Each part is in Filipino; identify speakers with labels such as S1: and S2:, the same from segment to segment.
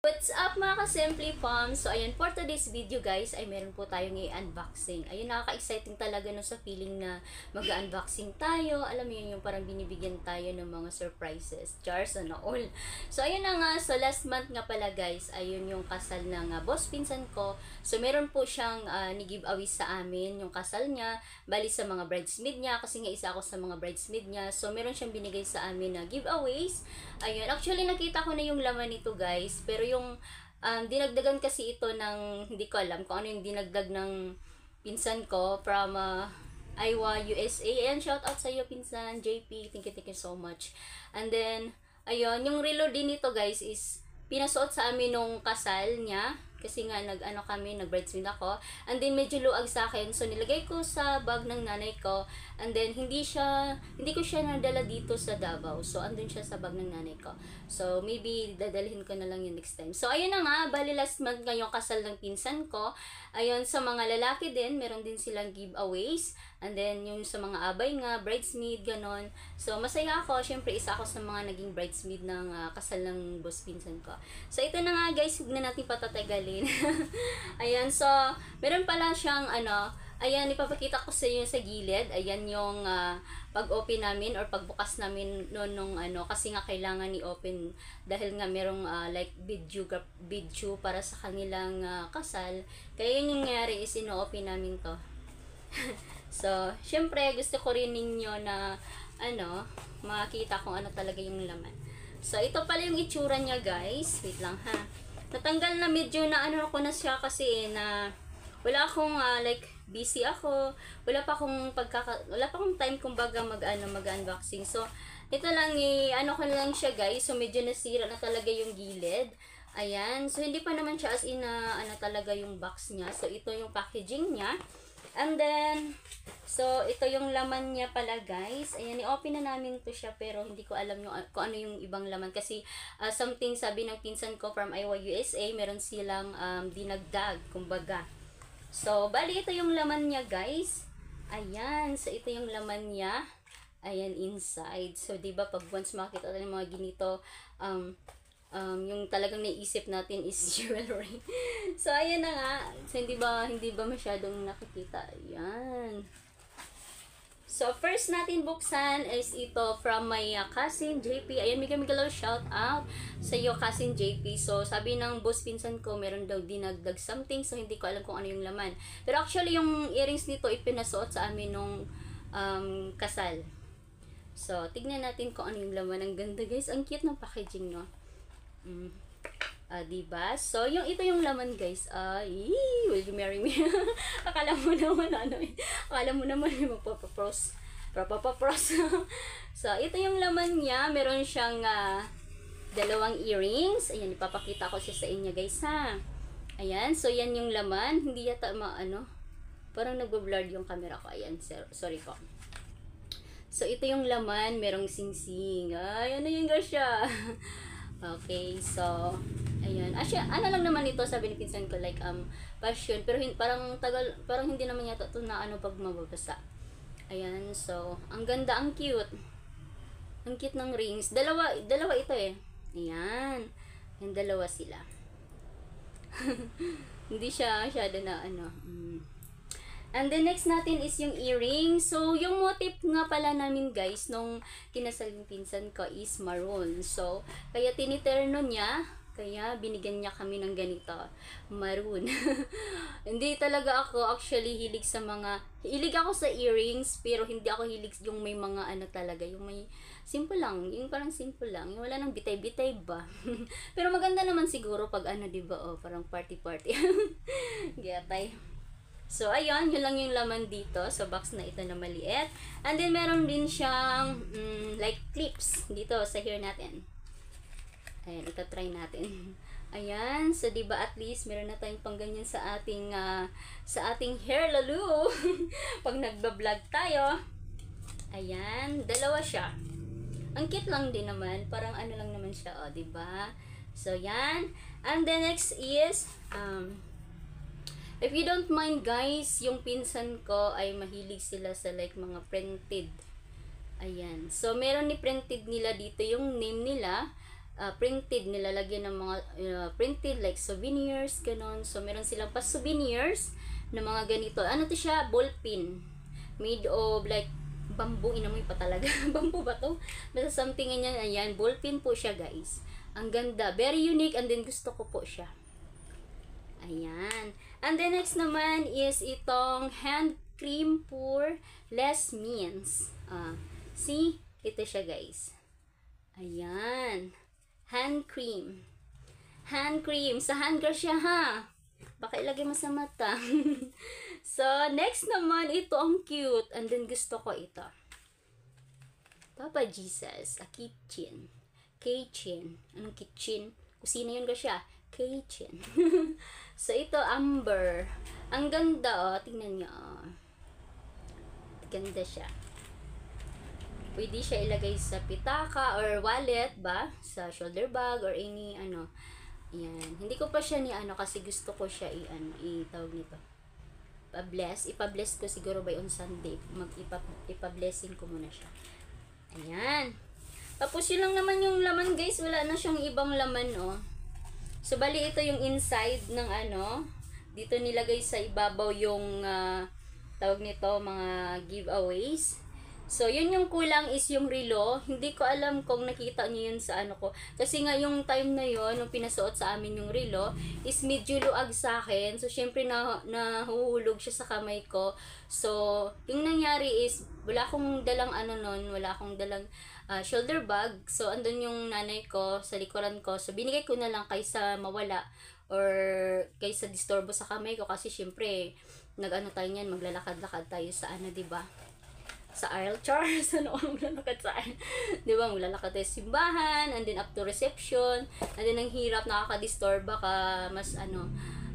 S1: What's up mga ka-Simply Pom? So ayan, for today's video guys, ay meron po tayong i-unboxing. Ayun, nakaka-exciting talaga no sa feeling na mag-unboxing tayo. Alam mo yun, yung parang binibigyan tayo ng mga surprises. Chars and all. So ayun na nga, so last month nga pala guys, ayun yung kasal ng boss pinsan ko. So meron po siyang ni-giveaway sa amin, yung kasal niya, bali sa mga bridesmaid niya, kasi nga isa ako sa mga bridesmaid niya. So meron siyang binigay sa amin na giveaways. Ayun, actually nakita ko na yung laman nito guys, pero yung dinagdagan kasi ito ng, hindi ko alam kung ano yung dinagdag ng pinsan ko from Iowa, USA. Ayan, shout out sa iyo pinsan, JP, thank you so much. And then, ayun, yung relo din nito guys is pinasuot sa amin nung kasal niya. Kasi nga nag-bridesmaid ako. And then medyo luag sa akin. So nilagay ko sa bag ng nanay ko. And then hindi ko siya nadala dito sa Davao. So andun siya sa bag ng nanay ko. So maybe dadalhin ko na lang yung next time. So ayun na nga, bali last month ngayong kasal ng pinsan ko. Ayun, sa mga lalaki din, meron din silang giveaways. And then yung sa mga abay nga, bridesmaid, ganon. So masaya ako. Syempre isa ako sa mga naging bridesmaid ng kasal ng boss pinsan ko. So ito na nga guys, huwag na natin patatagalin. Ayan, so meron pala siyang ayan, ipapakita ko sa inyo sa gilid. Ayan yung pag-open namin or pagbukas namin noon nung kasi nga kailangan i-open dahil nga merong like video para sa kanilang kasal. Kaya yung nangyari is ino-open namin to. So, syempre gusto ko rin ninyo na makita kung ano talaga yung laman. So, ito pala yung itsura niya guys. Wait lang ha. Natanggal na medyo na ko na siya kasi na wala akong like busy ako. Wala pa akong time kumbaga mag-unboxing. So ito lang ko na lang siya guys. So medyo nasira na talaga yung gilid. Ayan. So hindi pa naman siya as in talaga yung box niya. So ito yung packaging niya. And then, so, ito yung laman niya pala, guys. Ayan, i-open na namin to siya, pero hindi ko alam kung ano yung ibang laman. Kasi, something sabi ng pinsan ko from Iowa, USA, meron silang dinagdag, kumbaga. So, bali, ito yung laman niya, guys. Ayan, so, ito yung laman niya. Ayan, inside. So, diba, pag once makita tayo ng mga ginito, yung talagang naisip natin is jewelry. So, ayan na nga. So, hindi ba masyadong nakikita? Ayan. So, first natin buksan is ito from my cousin JP. Ayan, mega shout out sa iyo, cousin JP. So, sabi ng boss pinsan ko, meron daw dinagdag something. So, hindi ko alam kung ano yung laman. Pero actually, yung earrings nito, ipinasuot sa amin nung kasal. So, tignan natin kung ano yung laman. Ang ganda guys. Ang cute ng packaging, no? Diba? So, ito yung laman guys. Will you marry me? Akala mo naman akala mo naman yung magpapapros. So, ito yung laman niya. Meron siyang dalawang earrings. Ayan, ipapakita ko siya sa inyo guys ha. Ayan, so yan yung laman. Hindi yata parang nagbo-blur yung camera ko. Ayan, sorry ko. So, ito yung laman. Merong sing-sing. Ay, ano yung siya? Okay, so, ayun. Ano lang naman ito, sabi ni pinsan ko, like, passion. Pero parang hindi naman yata ito na pag mababasa. Ayan, so, ang ganda, ang cute. Ang cute ng rings. Dalawa ito eh. Ayan. Yung dalawa sila. Hindi siya masyado na And then next natin is yung earrings. So, yung motif nga pala namin guys, nung kinasal yung pinsan ko is maroon. So, kaya tiniterno niya, kaya binigyan niya kami ng ganito, maroon. Hindi talaga ako actually hilig ako sa earrings, pero hindi ako hilig yung may mga talaga, yung may simple lang, yung parang simple lang, yung wala nang bitay-bitay ba. Pero maganda naman siguro pag diba, parang party-party. Gatay. So, ayun, yun lang yung laman dito sa box na ito na maliit. And then, meron din siyang, like, clips dito sa hair natin. Ayan, ito try natin. Ayan, so, diba at least, meron na tayong pangganyan sa ating hair lalo. Pag nagbablog tayo. Ayan, dalawa siya. Ang cute lang din naman. Parang lang naman siya, diba? So, yan. And the next is, if you don't mind guys, yung pinsan ko ay mahilig sila sa like mga printed. Ayan. So, meron ni printed nila dito yung name nila. printed, nilalagyan ng mga printed like souvenirs, ganon. So, meron silang pa souvenirs na mga ganito. Ano to siya? Ball pin. Made of like bamboo. Inamoy pa talaga. Bamboo ba to? Basta something ganyan. Ayan, ball pin po siya, guys. Ang ganda. Very unique, and then gusto ko po siya. Ayan. And then next naman is itong hand cream for less means. See? Ito siya, guys. Ayan. Hand cream. Hand cream. Sa hand brush siya, ha? Baka ilagay mo sa mata. So, next naman, ito ang cute. And then, gusto ko ito. Papa Jesus, a kitchen. Kitchen. Anong kitchen? Kusina yun ka siya. Kitchen. So, ito, amber. Ang ganda, oh. Tingnan niyo, oh. Ganda siya. Pwede siya ilagay sa pitaka or wallet ba? Sa shoulder bag or any, ano. Yan. Hindi ko pa siya ni ano kasi gusto ko siya i-tawag nito. Ipa-bless ko siguro by on Sunday. Ipa-blessing ko muna siya. Ayan. Tapos yun lang naman yung laman, guys. Wala na siyang ibang laman, oh. So, bali ito yung inside ng ano. Dito nilagay sa ibabaw yung tawag nito, mga giveaways. So, yun yung kulang is yung relo. Hindi ko alam kung nakita niyo yun sa ano ko. Kasi nga yung time na yun, nung pinasuot sa amin yung relo, is medyo luag sa akin. So, syempre nahuhulog siya sa kamay ko. So, yung nangyari is, wala akong dalang ano nun, wala akong dalang shoulder bag. So, andun yung nanay ko sa likuran ko. So, binigay ko na lang kaysa mawala or kaysa disturbo sa kamay ko. Kasi syempre, nag-ano tayo niyan, maglalakad-lakad tayo sa ano, diba? Sa aisle chars, ano ang maglalakad sa aisle, di ba, maglalakad tayo sa simbahan, and then up to reception, and then ang hirap, nakaka-disturb, baka mas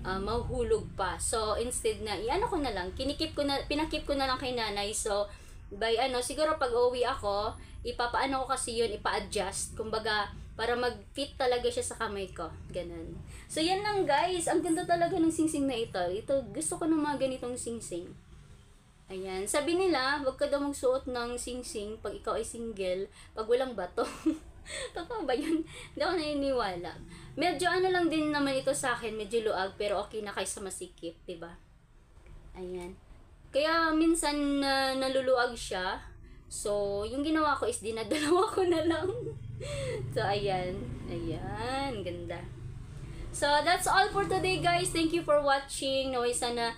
S1: mahuhulog pa. So, instead na, ko na lang, pinakip ko na lang kay nanay. So, by siguro pag uwi ako, ipapaano ko kasi yun, ipa-adjust, kumbaga, para mag-fit talaga siya sa kamay ko. Ganun. So, yan lang, guys. Ang ganda talaga ng singsing na ito. Ito, gusto ko ng mga ganitong singsing. Ayan. Sabi nila, wag ka daw magsuot ng singsing pag ikaw ay single, pag walang bato. Totoo ba yun? Hindi ako naniniwala. Medyo lang din naman ito sa akin, medyo luag, pero okay na kaysa masikip, diba? Ayan. Kaya minsan naluluag siya. So, yung ginawa ko is dinadalawa ko na lang. So, ayan. Ayan. Ganda. So, that's all for today, guys. Thank you for watching. Naway sana,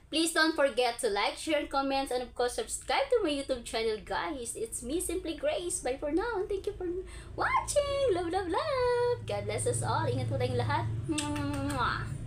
S1: please don't forget to like, share, comments, and of course, subscribe to my YouTube channel, guys. It's me, Simply Grace. Bye for now. Thank you for watching. Love, love, love. God bless us all. Ingat po tayong lahat. Mwah!